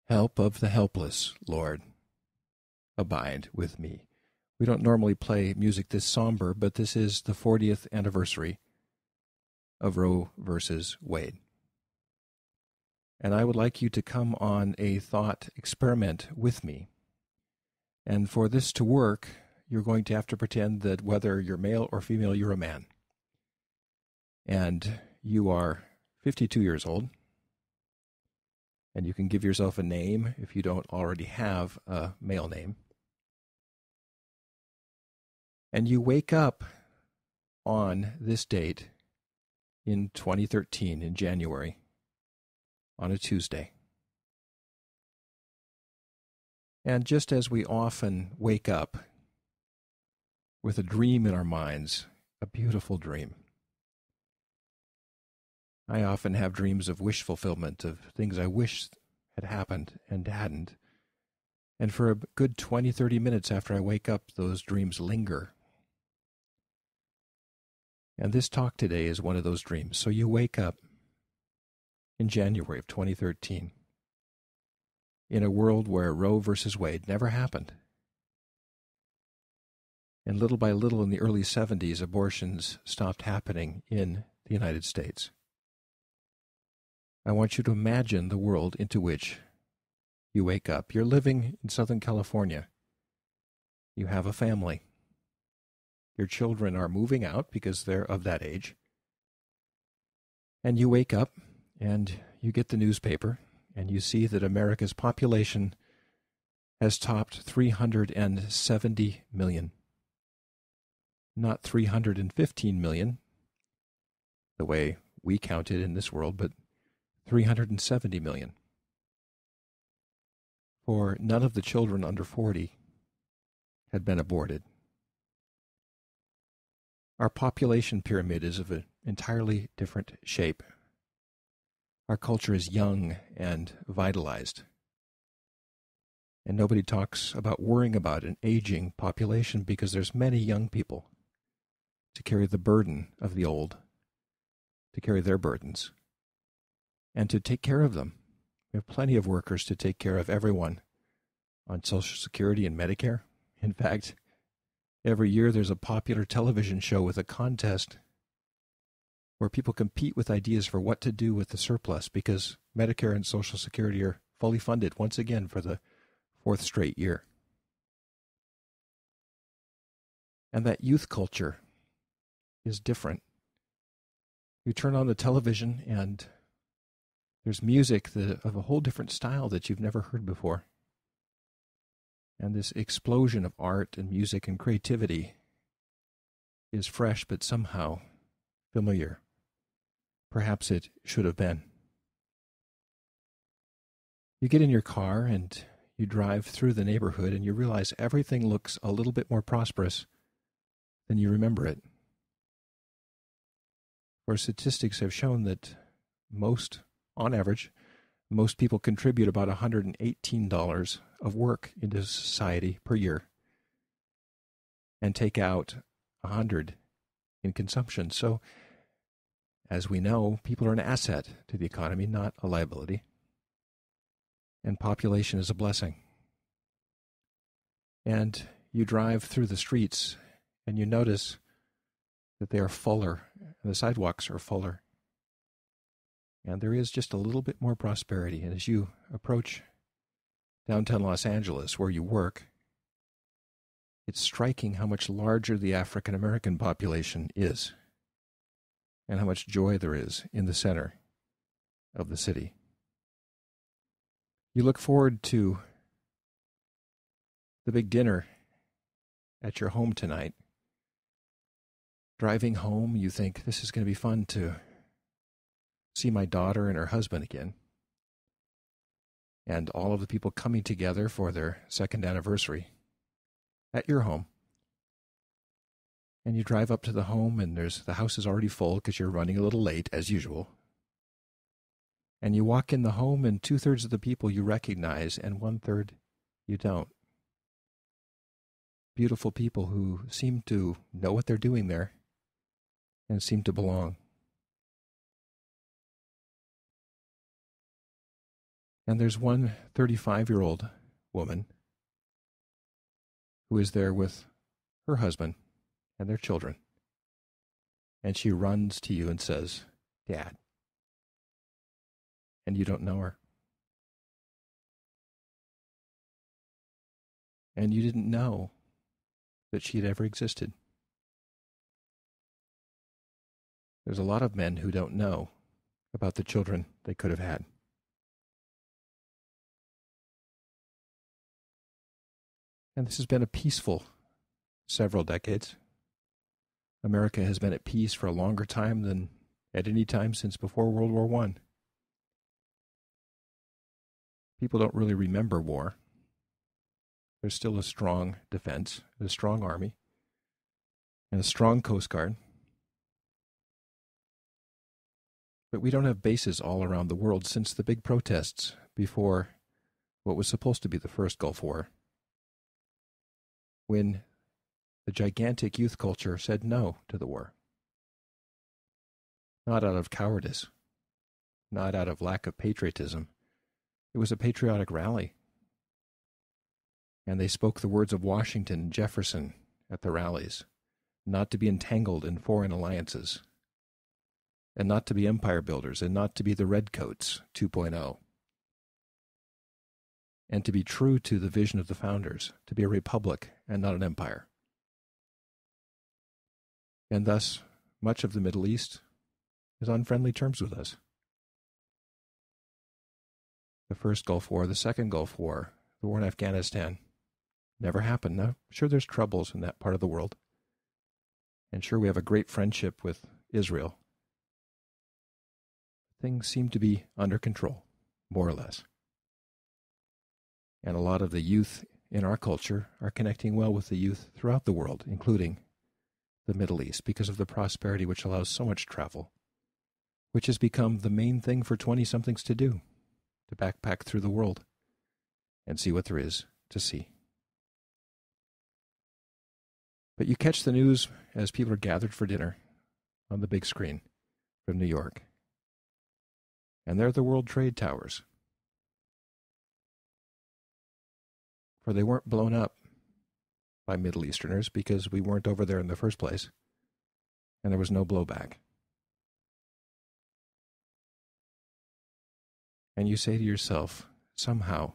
Help of the helpless, Lord, abide with me. We don't normally play music this somber, but this is the 40th anniversary of Roe versus Wade. And I would like you to come on a thought experiment with me. And for this to work, you're going to have to pretend that whether you're male or female, you're a man. And you are 52 years old. And you can give yourself a name if you don't already have a male name. And you wake up on this date in 2013, in January, on a Tuesday. And just as we often wake up with a dream in our minds, a beautiful dream, I often have dreams of wish fulfillment, of things I wish had happened and hadn't. And for a good 20, 30 minutes after I wake up, those dreams linger. And this talk today is one of those dreams. So you wake up in January of 2013 in a world where Roe versus Wade never happened. And little by little in the early 70s, abortions stopped happening in the United States. I want you to imagine the world into which you wake up. You're living in Southern California. You have a family. Your children are moving out because they're of that age. And you wake up and you get the newspaper and you see that America's population has topped 370 million. Not 315 million, the way we count it in this world, but 370 million. For none of the children under 40 had been aborted. Our population pyramid is of an entirely different shape. Our culture is young and vitalized. And nobody talks about worrying about an aging population because there's many young people to carry the burden of the old, to carry their burdens, and to take care of them. We have plenty of workers to take care of everyone on Social Security and Medicare. In fact, every year there's a popular television show with a contest where people compete with ideas for what to do with the surplus because Medicare and Social Security are fully funded once again for the 4th straight year. And that youth culture is different. You turn on the television and there's music of a whole different style that you've never heard before. And this explosion of art and music and creativity is fresh but somehow familiar. Perhaps it should have been. You get in your car and you drive through the neighborhood and you realize everything looks a little bit more prosperous than you remember it. For statistics have shown that on average, most people contribute about $118 of work into society per year and take out $100 in consumption. So, as we know, people are an asset to the economy, not a liability. And population is a blessing. And you drive through the streets and you notice that they are fuller, and the sidewalks are fuller. And there is just a little bit more prosperity. And as you approach downtown Los Angeles, where you work, it's striking how much larger the African American population is and how much joy there is in the center of the city. You look forward to the big dinner at your home tonight. Driving home, you think, this is going to be fun to see my daughter and her husband again. And all of the people coming together for their second anniversary at your home. And you drive up to the home, and the house is already full because you're running a little late, as usual. And you walk in the home, and 2/3 of the people you recognize, and 1/3 you don't. Beautiful people who seem to know what they're doing there and seem to belong. And there's one 35-year-old woman who is there with her husband and their children. And she runs to you and says, "Dad." And you don't know her. And you didn't know that she had ever existed. There's a lot of men who don't know about the children they could have had. And this has been a peaceful several decades. America has been at peace for a longer time than at any time since before World War I. People don't really remember war. There's still a strong defense, a strong army, and a strong Coast Guard. But we don't have bases all around the world since the big protests before what was supposed to be the first Gulf War, when the gigantic youth culture said no to the war. Not out of cowardice, not out of lack of patriotism. It was a patriotic rally. And they spoke the words of Washington and Jefferson at the rallies, not to be entangled in foreign alliances, and not to be empire builders, and not to be the Redcoats 2.0, and to be true to the vision of the founders, to be a republic and not an empire. And thus, much of the Middle East is on friendly terms with us. The first Gulf War, the second Gulf War, the war in Afghanistan, never happened. Now, sure, there's troubles in that part of the world. And sure, we have a great friendship with Israel. Things seem to be under control, more or less. And a lot of the youth in our culture are connecting well with the youth throughout the world, including the Middle East, because of the prosperity which allows so much travel, which has become the main thing for 20-somethings to do, to backpack through the world and see what there is to see. But you catch the news as people are gathered for dinner on the big screen from New York. And they're the World Trade Towers. For they weren't blown up by Middle Easterners because we weren't over there in the first place, and there was no blowback. And you say to yourself, somehow,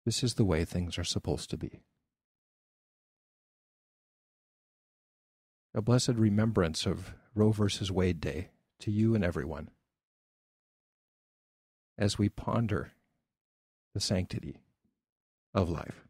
this is the way things are supposed to be. A blessed remembrance of Roe versus Wade Day to you and everyone as we ponder the sanctity of life.